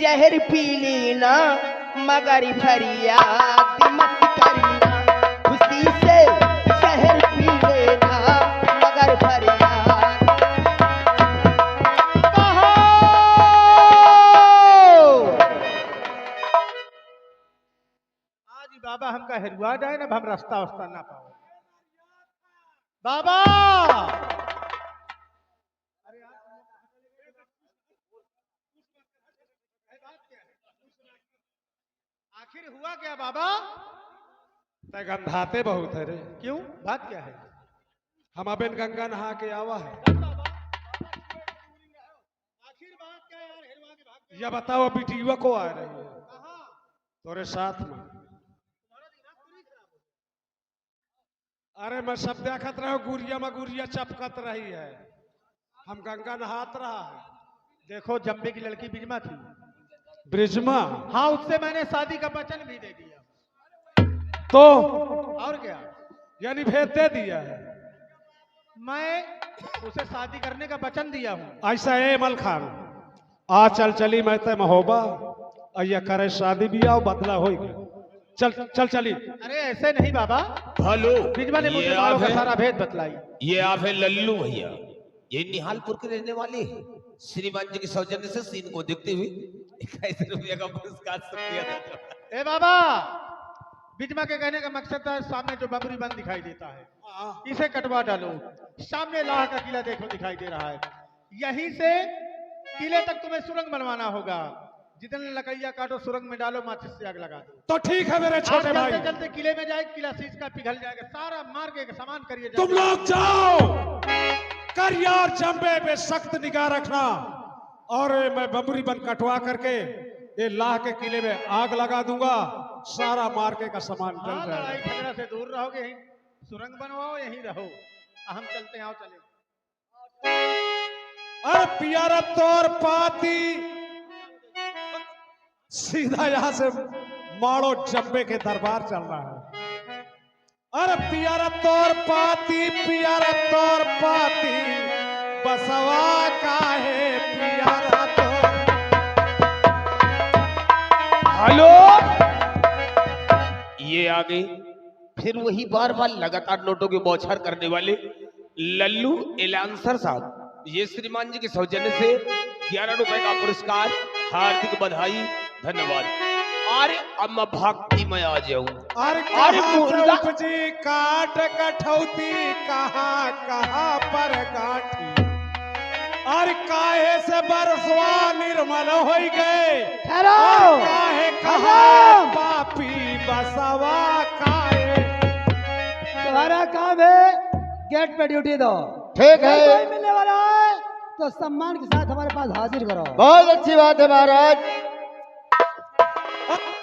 जहर पी लेना, मगर फरियाद मत करना। खुशी से जहर पी लेना, मगर फरियाद। आज ही बाबा हमका हेरुआ जाए ना, हम रास्ता उस्ता ना पाओ। बाबा आखिर हुआ क्या बाबा? तय गंधाते बहुत है रे। क्यों, बात क्या है? हम अबेन गंगा नहा के आवा है। आखिर बात क्या है यार? हेरुआ के भाग के यह बताओ बिटिया को आ रही है कहाँ? तोरे साथ में। अरे मैं सब देखत रहो, गुड़िया में गुड़िया चपकत रही है। हम गंगा नहात रहा है। देखो जम्बे की लड़की बिजमा थी। ब्रिजमा हाँ, उससे मैंने शादी का वचन भी दे दिया। तो और क्या, यानी भेद दे दिया है। मैं उसे शादी करने का वचन दिया हूँ। ऐसा है मल खान, आ चल चली मैं ते महोबा अय्या करे शादी भी आओ बदला हो गया। चल चल चली। अरे ऐसे नहीं बाबा, हेलो, बिजमा ने मुझे ये बालों आप का है? सारा भेद बतलाई। ये आप है लल्लू भैया, ये निहालपुर के रहने वाले हैं। श्रीमान जी के सौजन्य से सीन को देखते हुए 21 रुपया का पुरस्कार सब दिया था। ए बाबा, बिजमा के कहने का मकसद था सामने जो बबरी बंद दिखाई देता है इसे कटवा डालो। सामने लाह का किला देखो दिखाई दे रहा है, यहीं से किले तक तुम्हें सुरंग बनवाना होगा। जितने लकड़ियां काटो सुरंग में डालो, माचिस से आग लगा दो। तो ठीक है मेरे छोटे भाई, चलते चलते किले में जाए, किला शीश का पिघल जाएगा, सारा मार के सामान करिए। तुम लोग जाओ कर यार, जंबे पे सख्त निगाह रखना। और मैं बबरी बन कटवा करके ये लाह के किले में आग लगा दूंगा, सारा मार्के का सामान जल हाँ, लड़ाई जाएगा। झगड़ा से दूर रहोगे, यहीं सुरंग बनवाओ, यहीं रहो। हम चलते हैं, आओ चले। अरे पियारा तौर पाती सीधा यहां से माड़ो जंबे के दरबार चल रहा है। अरे पियारा तौर पाती, पियारा तौर पाती, बसवा का है पियारा तौर। हेलो, ये आ गए फिर वही बार बार लगातार नोटों की बौछार करने वाले लल्लू एलांसर साहब। ये श्रीमान जी के सौजन्य से 11 रुपए का पुरस्कार, हार्दिक बधाई, धन्यवाद। अरे अब मैं भक्ति में आ जाऊं। अरे अरे मुर्गा, उपजी काट कठौती, कहाँ कहाँ पर गाठी। अरे काहे से बरसवा निर्मल हो गए, ठहरो, काहे कहा खत्म। पापी बसवा काहे। तुम्हारा काम है गेट पे ड्यूटी दो। ठीक है। अगर कोई मिलने वाला है तो सम्मान के साथ हमारे पास हाजिर करो। बहुत अच्छी बात है महाराज।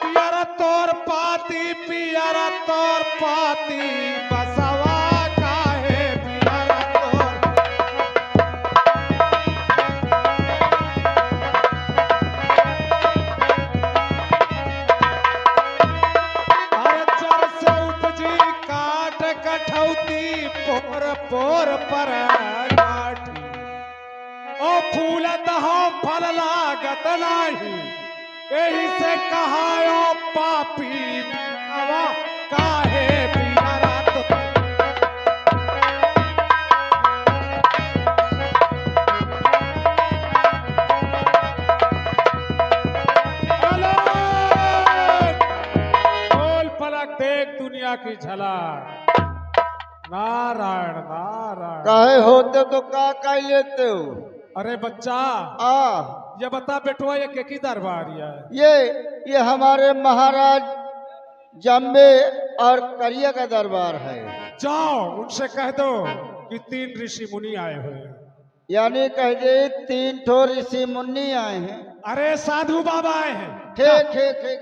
पियारा तौर पाती, पियारा तौर पाती, बसवा काहे पियारा तौर। अरे जर से उपजी काट कठौती, पोर पोर पर गाठी। ओ फूल दहो फल लागत नाही, यही से कहायो पापी बसवा काहे पियारा तौर। बोल पलक देख दुनिया की झलक। नारायण नारायण। काहे होते तो का कर लेते हो? अरे बच्चा, आ ये बता बेटुआ ये के की दरबारिया है? ये हमारे महाराज जम्बे और करिया का दरबार है। जाओ उनसे कह दो कि 3 ऋषि मुनि आए हुए हैं। यानी कह दे 3 ठो ऋषि मुन्नी आए हैं। अरे साधु बाबा आए हैं। ठीक ठीक ठीक।